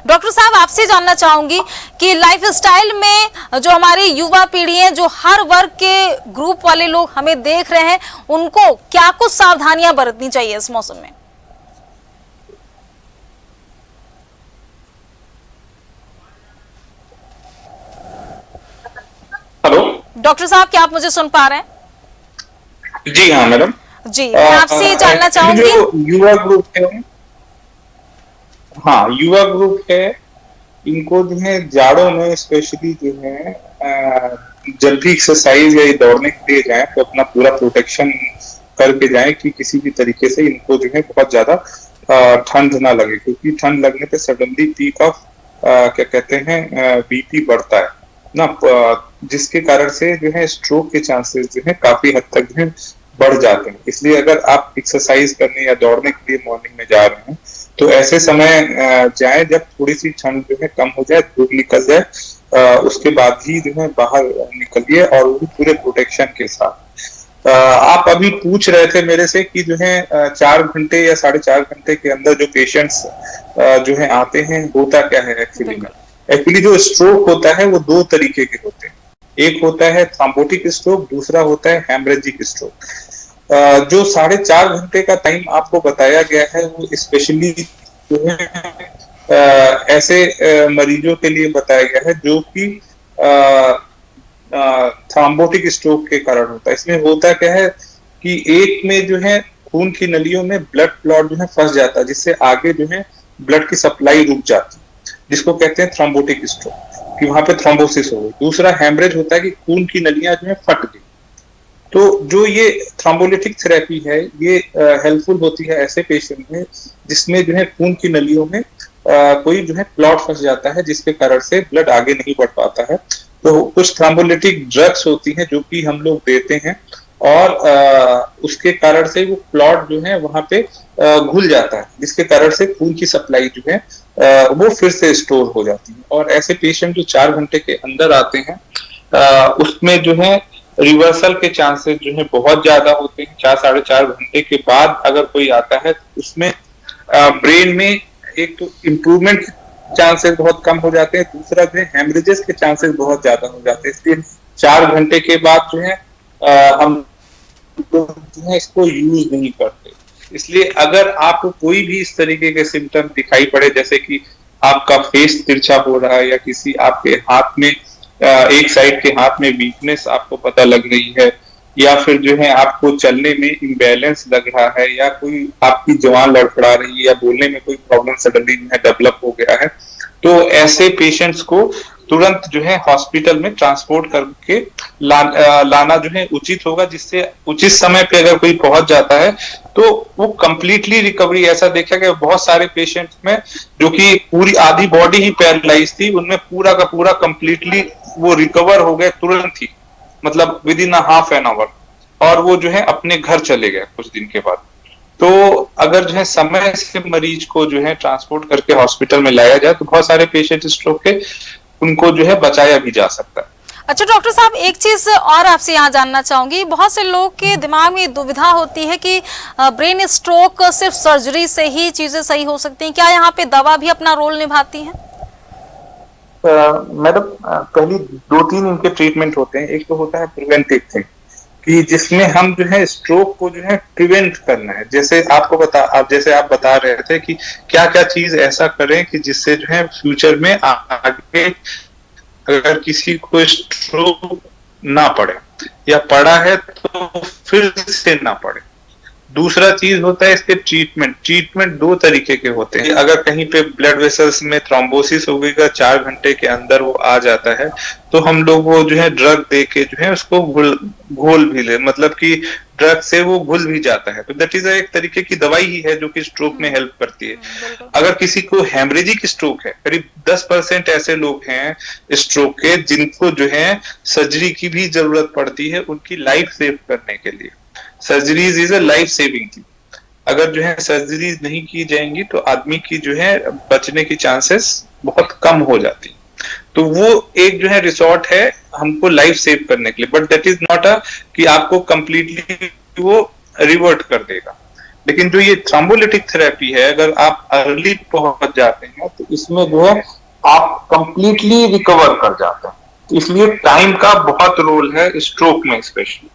Doctor साहब, आपसे जानना चाहूंगी कि लाइफस्टाइल में जो हमारी युवा पीढ़ी है, जो हर वर्ग के ग्रुप वाले लोग हमें देख रहे हैं, उनको क्या कुछ सावधानियां बरतनी चाहिए इस मौसम में? हेलो डॉक्टर साहब, क्या आप मुझे सुन पा रहे हैं? जी हाँ मैडम। जी, मैं आपसे जानना चाहूंगी, जो युवा ग्रुप है, हाँ युवा ग्रुप है, इनको जो है जाड़ों में स्पेशली जो है जब भी एक्सरसाइज या दौड़ने के लिए जाएं तो अपना पूरा प्रोटेक्शन करके जाएं कि किसी भी तरीके से इनको जो है बहुत ज्यादा ठंड ना लगे, क्योंकि ठंड लगने पे सडनली पीक ऑफ क्या कहते हैं बीपी बढ़ता है ना, जिसके कारण से जो है स्ट्रोक के चांसेस जो है काफी हद तक जो है बढ़ जाते हैं। इसलिए अगर आप एक्सरसाइज करने या दौड़ने के लिए मॉर्निंग में जा रहे हैं तो ऐसे समय जाएं जब थोड़ी सी ठंड जो है कम हो जाए, धूप निकल जाए, उसके बाद ही जो है बाहर निकलिए और वो भी पूरे प्रोटेक्शन के साथ। आप अभी पूछ रहे थे मेरे से कि जो है 4 घंटे या 4.5 घंटे के अंदर जो पेशेंट्स जो है आते हैं, होता क्या है एक्चुअली जो स्ट्रोक होता है वो 2 तरीके के होते हैं। एक होता है थ्रोम्बोटिक स्ट्रोक, दूसरा होता है हेमरेजिक स्ट्रोक। जो 4.5 घंटे का टाइम आपको बताया गया है वो स्पेशली जो है ऐसे मरीजों के लिए बताया गया है जो कि थ्रोम्बोटिक स्ट्रोक के कारण होता है। इसमें होता क्या है कि एक में जो है खून की नलियों में ब्लड क्लॉट जो है फंस जाता है, जिससे आगे जो है ब्लड की सप्लाई रुक जाती है, जिसको कहते हैं थ्रोम्बोटिक स्ट्रोक, कि वहां पे थ्रोम्बोसिस हो गई। दूसरा हेमरेज होता है कि खून की नलियां जो है फट गई। तो जो ये थ्रोम्बोलिटिक थेरेपी है ये हेल्पफुल होती है ऐसे पेशेंट में जिसमें जो है खून की नलियों में कोई जो है क्लॉट फंस जाता है, जिसके कारण से ब्लड आगे नहीं बढ़ पाता है। तो कुछ थ्रोम्बोलिटिक ड्रग्स होती हैं जो कि हम लोग देते हैं और उसके कारण से वो क्लॉट जो है वहां पे घुल जाता है, जिसके कारण से खून की सप्लाई जो है वो फिर से स्टोर हो जाती है। और ऐसे पेशेंट जो 4 घंटे के अंदर आते हैं उसमें जो है रिवर्सल के चांसेस जो है बहुत ज्यादा होते हैं। 4-4.5 घंटे के बाद अगर कोई आता है तो उसमें ब्रेन में एक तो इम्प्रूवमेंट चांसेस बहुत कम हो जाते हैं, दूसरा जो है हेमरेजेस के चांसेस बहुत ज्यादा हो जाते हैं। इसलिए 4 घंटे के बाद जो है हम जो है इसको यूज नहीं करते। इसलिए अगर आपको कोई भी इस तरीके के सिम्टम दिखाई पड़े, जैसे कि आपका फेस तिरछा हो रहा है या किसी आपके हाथ में एक साइड के हाथ में वीकनेस आपको पता लग रही है, या फिर जो है आपको चलने में इम्बैलेंस लग रहा है, या कोई आपकी जुबान लड़खड़ा रही है, या बोलने में कोई प्रॉब्लम सडनली डेवलप हो गया है, तो ऐसे पेशेंट्स को तुरंत जो है हॉस्पिटल में ट्रांसपोर्ट करके लाना जो है उचित होगा, जिससे उचित समय पे अगर कोई पहुंच जाता है तो वो कंप्लीटली रिकवरी। ऐसा देखा गया बहुत सारे पेशेंट्स में जो कि पूरी आधी बॉडी ही पैरालाइज थी, उनमें पूरा का पूरा कंप्लीटली वो रिकवर हो गए तुरंत ही, मतलब with in half an hour, और वो जो है अपने घर चले गए कुछ दिन के बाद। तो अगर जो है समय से मरीज को जो है ट्रांसपोर्ट करके हॉस्पिटल में लाया जाए तो बहुत सारे पेशेंट स्ट्रोक के उनको जो है बचाया भी जा सकता है। अच्छा डॉक्टर साहब, एक चीज और आपसे यहाँ जानना चाहूंगी, बहुत से लोग के दिमाग में दुविधा होती है कि ब्रेन स्ट्रोक सिर्फ सर्जरी से ही चीजें सही हो सकती हैं, क्या यहाँ पे दवा भी अपना रोल निभाती है? मैडम पहली 2-3 इनके ट्रीटमेंट होते हैं। एक तो होता है प्रिवेंटिव थिंग, कि जिसमें हम जो है स्ट्रोक को जो है प्रिवेंट करना है। जैसे आप बता रहे थे कि क्या क्या चीज ऐसा करें कि जिससे जो है फ्यूचर में आगे अगर किसी को स्ट्रोक ना पड़े, या पड़ा है तो फिर से ना पड़े। दूसरा चीज होता है इसके ट्रीटमेंट 2 तरीके के होते हैं। अगर कहीं पे ब्लड वेसल्स में थ्रोम्बोसिस हो गई, 4 घंटे के अंदर वो आ जाता है तो हम लोग वो जो है ड्रग दे के जो है उसको घोल भी ले, मतलब कि ड्रग से वो घुल भी जाता है। तो दैट इज एक तरीके की दवाई ही है जो कि स्ट्रोक में हेल्प करती है। अगर किसी को हेमरेजिक स्ट्रोक है, करीब 10% ऐसे लोग हैं स्ट्रोक के जिनको जो है सर्जरी की भी जरूरत पड़ती है उनकी लाइफ सेव करने के लिए। Surgeries is a life saving thing. अगर जो है सर्जरीज नहीं की जाएंगी तो आदमी की जो है बचने की चांसेस बहुत कम हो जाती। तो वो एक जो है रिसोर्ट है हमको लाइफ सेव करने के लिए, but that is not a कि आपको कंप्लीटली वो रिवर्ट कर देगा। लेकिन जो ये थ्रोम्बोलिटिक थेरेपी है, अगर आप अर्ली पहुंच जाते हैं तो इसमें जो है आप कंप्लीटली रिकवर कर जाते हैं। इसलिए टाइम का बहुत रोल है स्ट्रोक में स्पेशली।